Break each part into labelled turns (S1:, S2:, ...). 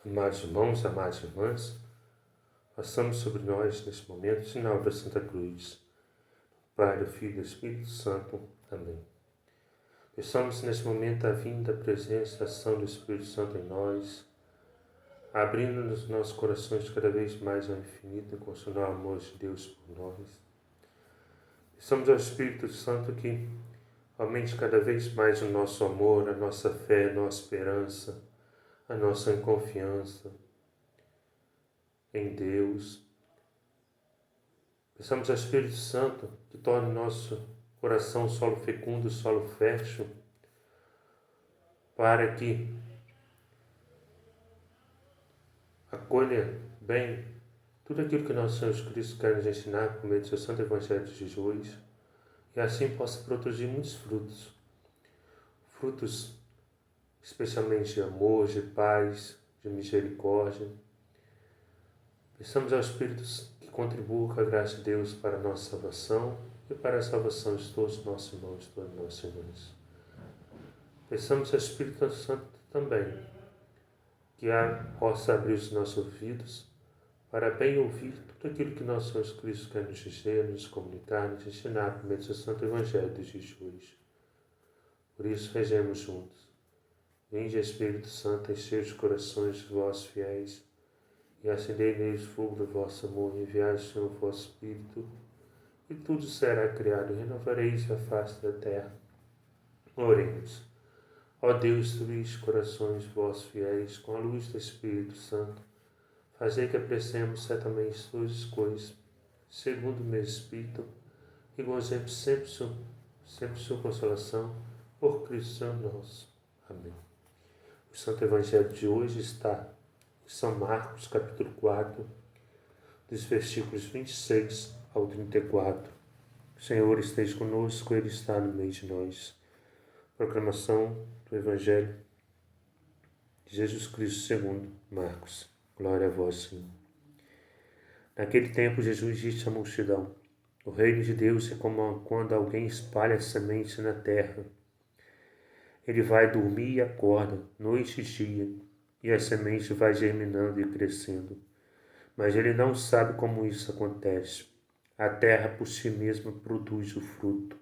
S1: Amados irmãos, amadas irmãs, passamos sobre nós neste momento o sinal da Santa Cruz. Pai, do Filho e do Espírito Santo. Amém. Peçamos neste momento a vinda, a presença, a ação do Espírito Santo em nós, abrindo-nos nossos corações cada vez mais ao infinito e constitucional amor de Deus por nós. Peçamos ao Espírito Santo que aumente cada vez mais o nosso amor, a nossa fé, a nossa esperança, a nossa confiança em Deus. Peçamos ao Espírito Santo que torne nosso coração solo fecundo, solo fértil, para que acolha bem tudo aquilo que nosso Senhor Jesus Cristo quer nos ensinar por meio do seu Santo Evangelho de Jesus, e assim possa produzir muitos frutos. Frutos especialmente de amor, de paz, de misericórdia. Peçamos ao Espírito que contribua com a graça de Deus para a nossa salvação e para a salvação de todos os nossos irmãos e todas as nossas irmãs. Peçamos ao Espírito Santo também que possa abrir os nossos ouvidos para bem ouvir tudo aquilo que nosso Senhor Jesus Cristo quer nos dizer, nos comunicar, nos ensinar por meio do seu Santo Evangelho de Jesus. Por isso, rezemos juntos. Vinde, Espírito Santo, enchei os corações dos vossos fiéis e acendei neles o fogo do vosso amor, e enviai o Senhor o vosso Espírito, e tudo será criado, e renovareis a face da terra. Oremos. Ó Deus, instruís os corações vossos fiéis com a luz do Espírito Santo, fazei que apreciemos certamente todas as coisas, segundo o mesmo Espírito, e gozemos sempre sua consolação, por Cristo Senhor nosso. Amém. O Santo Evangelho de hoje está em São Marcos, capítulo 4, dos versículos 26 ao 34. O Senhor esteja conosco, Ele está no meio de nós. Proclamação do Evangelho de Jesus Cristo segundo Marcos. Glória a vós, Senhor. Naquele tempo, Jesus disse à multidão: o reino de Deus é como quando alguém espalha a semente na terra. Ele vai dormir e acorda, noite e dia, e a semente vai germinando e crescendo. Mas ele não sabe como isso acontece. A terra por si mesma produz o fruto.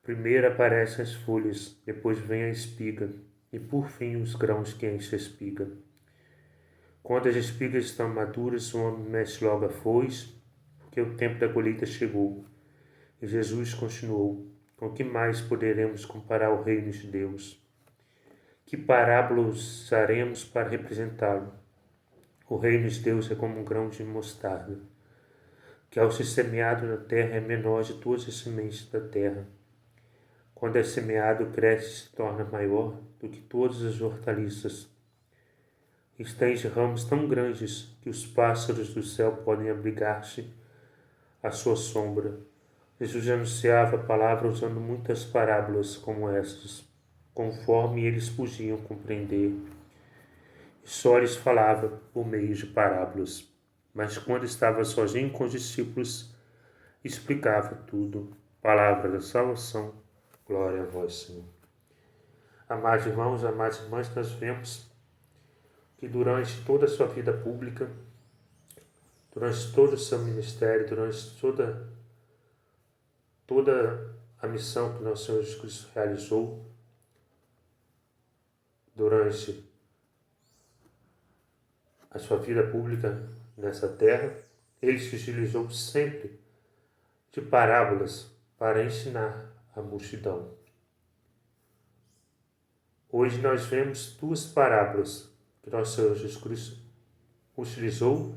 S1: Primeiro aparecem as folhas, depois vem a espiga, e por fim os grãos que enchem a espiga. Quando as espigas estão maduras, o homem mete logo a foice, porque o tempo da colheita chegou. E Jesus continuou: com que mais poderemos comparar o reino de Deus? Que parábola usaremos para representá-lo? O reino de Deus é como um grão de mostarda, que ao ser semeado na terra é menor de todas as sementes da terra. Quando é semeado, cresce e se torna maior do que todas as hortaliças. Estende ramos tão grandes que os pássaros do céu podem abrigar-se à sua sombra. Jesus anunciava a palavra usando muitas parábolas como essas, conforme eles podiam compreender. E só lhes falava por meio de parábolas. Mas quando estava sozinho com os discípulos, explicava tudo. Palavra da salvação. Glória a vós, Senhor. Amados irmãos, amadas irmãs, nós vemos que durante toda a sua vida pública, durante todo o seu ministério, durante toda a missão que nosso Senhor Jesus Cristo realizou, durante a sua vida pública nessa terra, ele se utilizou sempre de parábolas para ensinar a multidão. Hoje nós vemos duas parábolas que nosso Senhor Jesus Cristo utilizou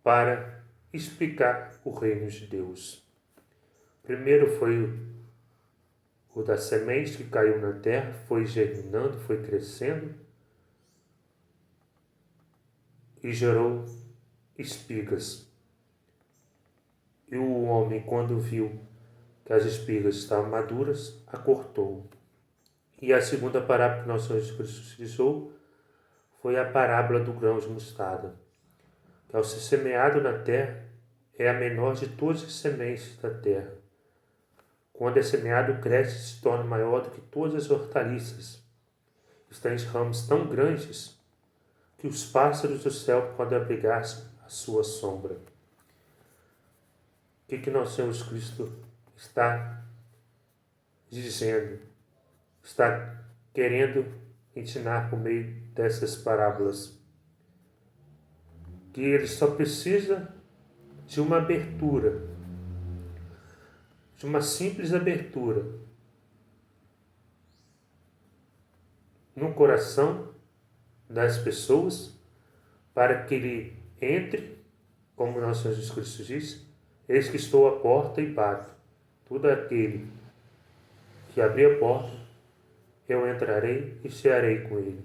S1: para explicar o reino de Deus. Primeiro foi o da semente que caiu na terra, foi germinando, foi crescendo e gerou espigas. E o homem, quando viu que as espigas estavam maduras, a cortou. E a segunda parábola que nosso Senhor Jesus Cristo utilizou foi a parábola do grão de mostarda, que ao ser semeado na terra é a menor de todas as sementes da terra. Quando é semeado, cresce e se torna maior do que todas as hortaliças. Está em ramos tão grandes que os pássaros do céu podem abrigar-se à sua sombra. O que nosso Senhor Jesus Cristo está dizendo, está querendo ensinar por meio dessas parábolas? Que ele só precisa de uma abertura, de uma simples abertura no coração das pessoas para que ele entre, como nosso Senhor Jesus Cristo disse: eis que estou à porta e bato. Todo aquele que abrir a porta, eu entrarei e cearei com ele.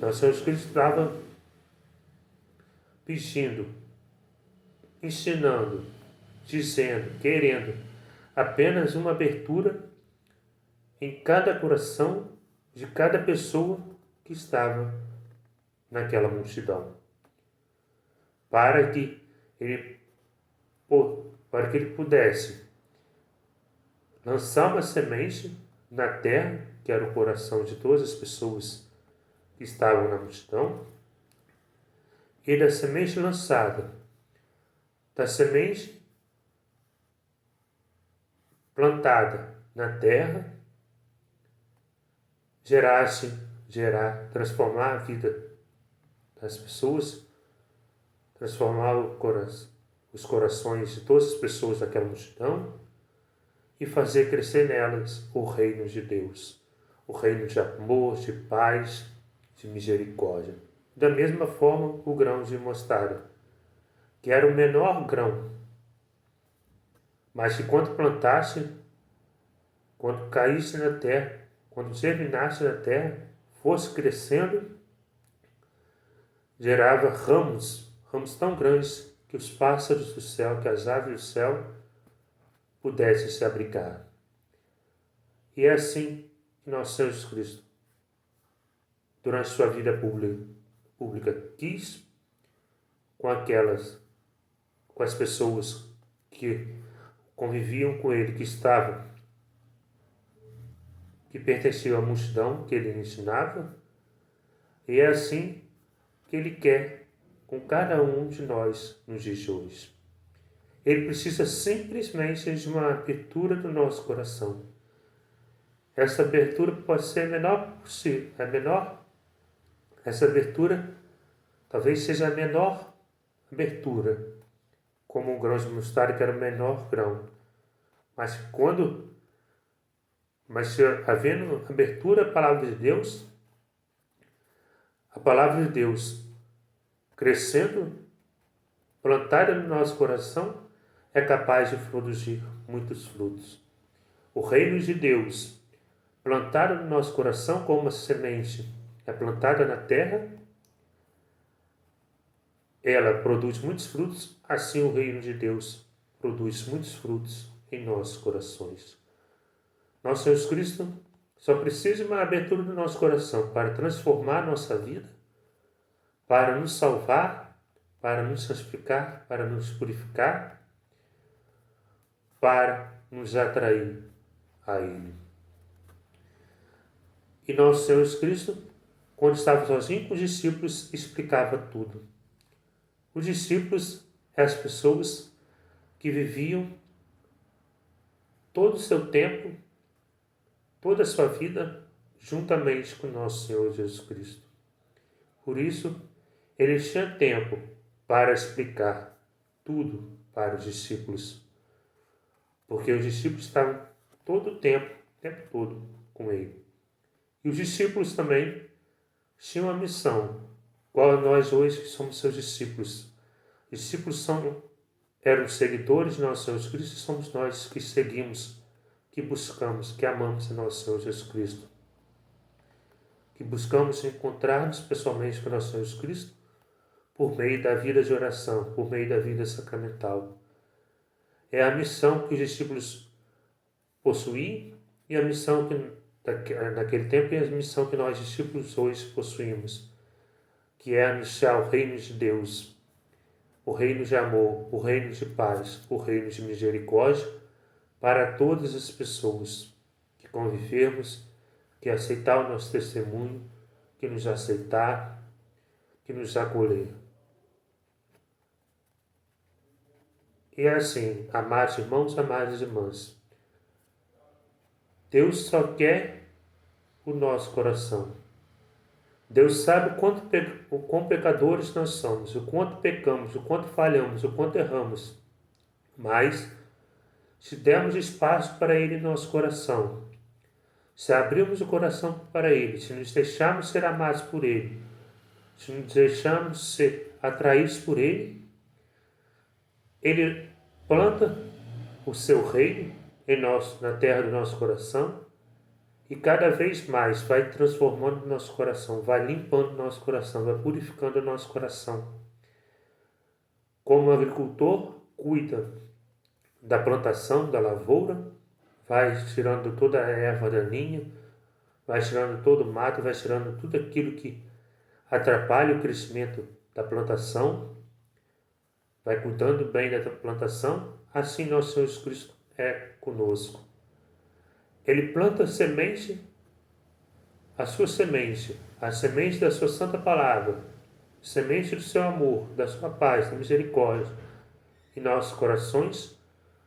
S1: Nosso Senhor Jesus Cristo estava pedindo, ensinando, dizendo, querendo apenas uma abertura em cada coração de cada pessoa que estava naquela multidão, para que ele pudesse lançar uma semente na terra, que era o coração de todas as pessoas que estavam na multidão, e da semente lançada, da semente plantada na terra, transformar a vida das pessoas, transformar os corações de todas as pessoas daquela multidão e fazer crescer nelas o reino de Deus, o reino de amor, de paz, de misericórdia. Da mesma forma, o grão de mostarda, que era o menor grão, mas que quando plantasse, quando caísse na terra, quando germinasse na terra, fosse crescendo, gerava ramos tão grandes que os pássaros do céu, que as aves do céu pudessem se abrigar. E é assim que nosso Senhor Jesus Cristo, durante sua vida pública, quis com as pessoas que conviviam com ele, que pertenciam à multidão que ele ensinava, e é assim que ele quer com cada um de nós nos dias de hoje. Ele precisa simplesmente de uma abertura do nosso coração. Essa abertura pode ser a menor possível, essa abertura talvez seja a menor abertura, como um grão de mostarda, que era o menor grão. Mas se havendo abertura à palavra de Deus, a palavra de Deus crescendo, plantada no nosso coração, é capaz de produzir muitos frutos. O reino de Deus, plantado no nosso coração como uma semente, é plantada na terra, ela produz muitos frutos, assim o reino de Deus produz muitos frutos em nossos corações. Nosso Jesus Cristo só precisa de uma abertura do nosso coração para transformar nossa vida, para nos salvar, para nos santificar, para nos purificar, para nos atrair a Ele. E nosso Senhor Jesus Cristo, quando estava sozinho com os discípulos, explicava tudo. Os discípulos eram as pessoas que viviam todo o seu tempo, toda a sua vida, juntamente com nosso Senhor Jesus Cristo. Por isso, ele tinha tempo para explicar tudo para os discípulos, porque os discípulos estavam todo o tempo todo com ele. E os discípulos também tinham uma missão, igual nós hoje que somos seus discípulos. Discípulos eram seguidores de nosso Senhor Jesus Cristo, e somos nós que seguimos, que buscamos, que amamos a nosso Senhor Jesus Cristo, que buscamos encontrar-nos pessoalmente com nosso Senhor Jesus Cristo por meio da vida de oração, por meio da vida sacramental. É a missão que os discípulos possuíam e a missão que naquele tempo e a missão que nós discípulos hoje possuímos, que é anunciar o reino de Deus, o reino de amor, o reino de paz, o reino de misericórdia para todas as pessoas que convivermos, que aceitar o nosso testemunho, que nos aceitar, que nos acolher. E é assim, amados irmãos, amadas irmãs, Deus só quer o nosso coração. Deus sabe o quão pecadores nós somos, o quanto pecamos, o quanto falhamos, o quanto erramos. Mas, se dermos espaço para Ele em nosso coração, se abrirmos o coração para Ele, se nos deixarmos ser amados por Ele, se nos deixarmos ser atraídos por Ele, Ele planta o seu reino na terra do nosso coração e cada vez mais vai transformando o nosso coração, vai limpando o nosso coração, vai purificando o nosso coração. Como o agricultor cuida da plantação, da lavoura, vai tirando toda a erva daninha, vai tirando todo o mato, vai tirando tudo aquilo que atrapalha o crescimento da plantação, vai cuidando bem da plantação, assim nosso Senhor Jesus Cristo é conosco. Ele planta semente, a sua semente, a semente da sua santa palavra, semente do seu amor, da sua paz, da misericórdia, em nossos corações,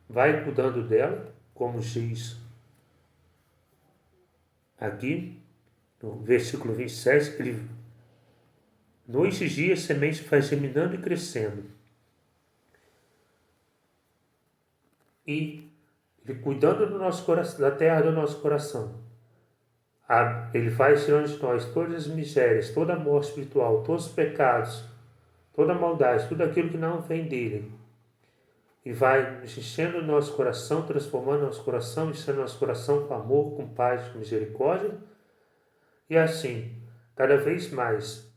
S1: vai cuidando dela, como diz aqui, no versículo 27, ele, noite e dia a semente vai germinando e crescendo. E ele cuidando do nosso coração, da terra do nosso coração. Ele vai tirando de nós todas as misérias, toda a morte espiritual, todos os pecados, toda a maldade, tudo aquilo que não vem dele. E vai enchendo o nosso coração, transformando o nosso coração, enchendo o nosso coração com amor, com paz, com misericórdia. E assim, cada vez mais,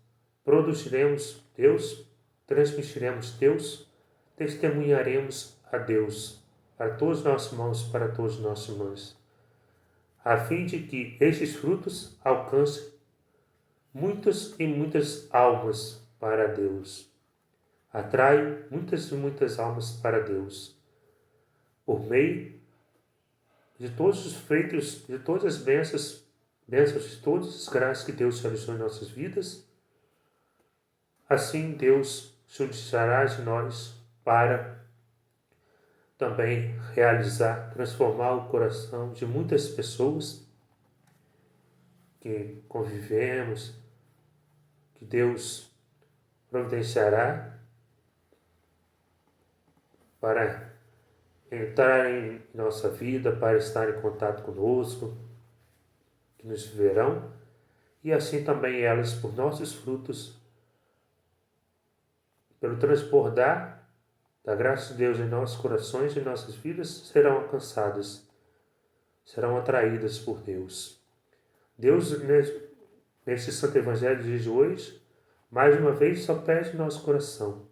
S1: produziremos Deus, transmitiremos Deus, testemunharemos a Deus para todos os nossos irmãos, para todos os nossos irmãos, a fim de que estes frutos alcancem muitas e muitas almas para Deus. Atrai muitas e muitas almas para Deus, por meio de todos os feitos, de todas as bênçãos de todas as graças que Deus realizou em nossas vidas. Assim Deus se utilizará de nós para também realizar, transformar o coração de muitas pessoas que convivemos, que Deus providenciará para entrar em nossa vida, para estar em contato conosco, que nos verão, e assim também elas, por nossos frutos, pelo transbordar da graça de Deus em nossos corações e em nossas vidas, serão alcançadas, serão atraídas por Deus. Deus, nesse Santo Evangelho de hoje, mais uma vez só pede nosso coração.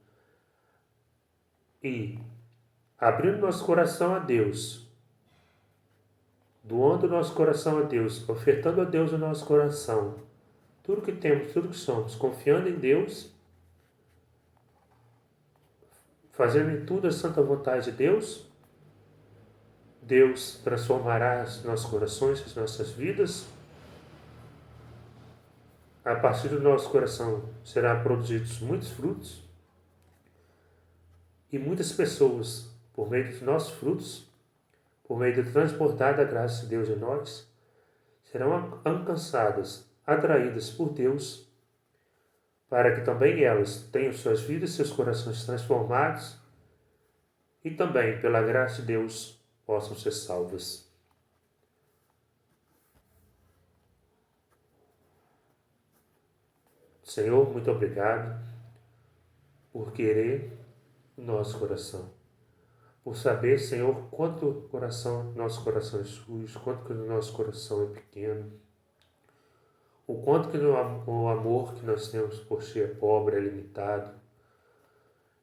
S1: E, abrindo nosso coração a Deus, doando nosso coração a Deus, ofertando a Deus o nosso coração, tudo que temos, tudo que somos, confiando em Deus, fazendo em tudo a santa vontade de Deus, Deus transformará os nossos corações, as nossas vidas. A partir do nosso coração serão produzidos muitos frutos e muitas pessoas, por meio dos nossos frutos, por meio de transbordar da graça de Deus em nós, serão alcançadas, atraídas por Deus, para que também elas tenham suas vidas, seus corações transformados e também, pela graça de Deus, possam ser salvas. Senhor, muito obrigado por querer o nosso coração, por saber, Senhor, quanto nosso coração é sujo, quanto que o nosso coração é pequeno, o quanto que o amor que nós temos por Ti é pobre, é limitado,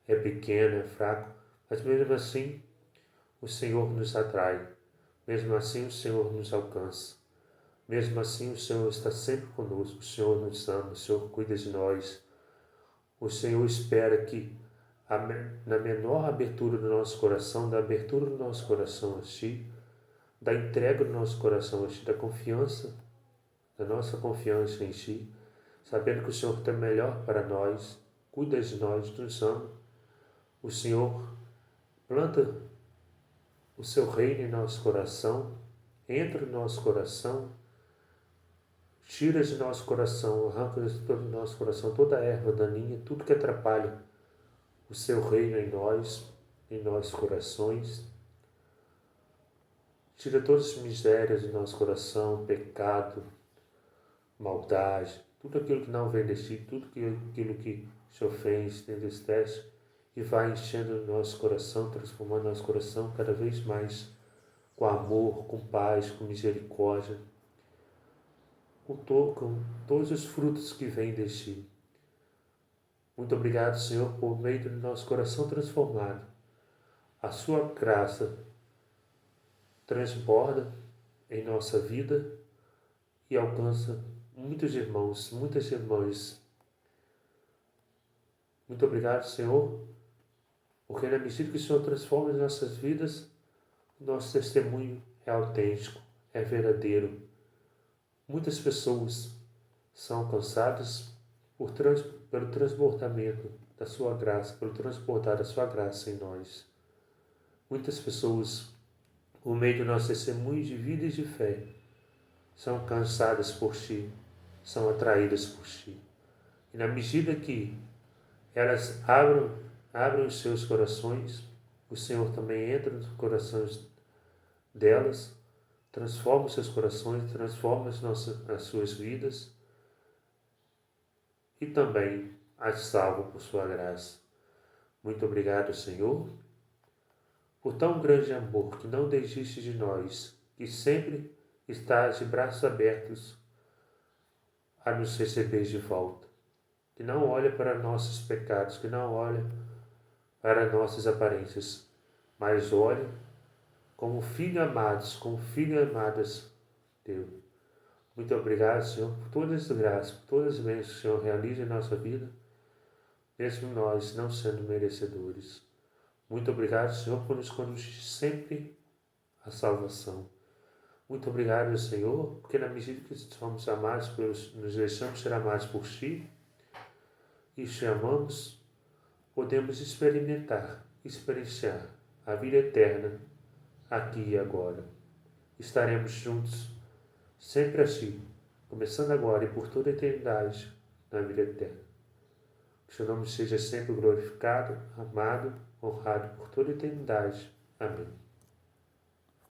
S1: é pequeno, é fraco, mas mesmo assim o Senhor nos atrai, mesmo assim o Senhor nos alcança, mesmo assim o Senhor está sempre conosco, o Senhor nos ama, o Senhor cuida de nós, o Senhor espera que na menor abertura do nosso coração, da abertura do nosso coração a Ti, da entrega do nosso coração a Ti, da confiança, da nossa confiança em Ti, sabendo que o Senhor tem melhor para nós, cuida de nós, nos ama. O Senhor planta o seu reino em nosso coração, entra no nosso coração, tira de nosso coração, arranca de todo nosso coração toda a erva daninha, tudo que atrapalha o seu reino em nossos corações. Tira todas as misérias do nosso coração, pecado, maldade, tudo aquilo que não vem de ti, tudo aquilo que te ofende, te entristece, e vai enchendo o nosso coração, transformando nosso coração cada vez mais com amor, com paz, com misericórdia, com todos os frutos que vêm de ti. Muito obrigado, Senhor, por meio do nosso coração transformado. A sua graça transborda em nossa vida e alcança muitos irmãos, muitas irmãs. Muito obrigado, Senhor, porque na medida que o Senhor transforma as nossas vidas, o nosso testemunho é autêntico, é verdadeiro. Muitas pessoas são alcançadas pelo transbordamento da sua graça, pelo transportar da sua graça em nós. Muitas pessoas, por meio do nosso testemunho de vida e de fé, são alcançadas por ti, são atraídas por ti. E na medida que elas abrem os seus corações, o Senhor também entra nos corações delas, transforma os seus corações, transforma as suas vidas e também as salva por sua graça. Muito obrigado, Senhor, por tão grande amor que não desiste de nós, que sempre está de braços abertos a nos receber de volta, que não olha para nossos pecados, que não olha para nossas aparências, mas olha como filhos amados, como filhas amadas teu. Muito obrigado, Senhor, por todas as graças, por todas as bênçãos que o Senhor realiza em nossa vida, mesmo nós não sendo merecedores. Muito obrigado, Senhor, por nos conduzir sempre à salvação. Muito obrigado, Senhor, porque na medida que somos amados, nos deixamos ser amados por Ti e te amamos, podemos experienciar a vida eterna aqui e agora. Estaremos juntos sempre assim, começando agora e por toda a eternidade na vida eterna. Que seu nome seja sempre glorificado, amado, honrado por toda a eternidade. Amém.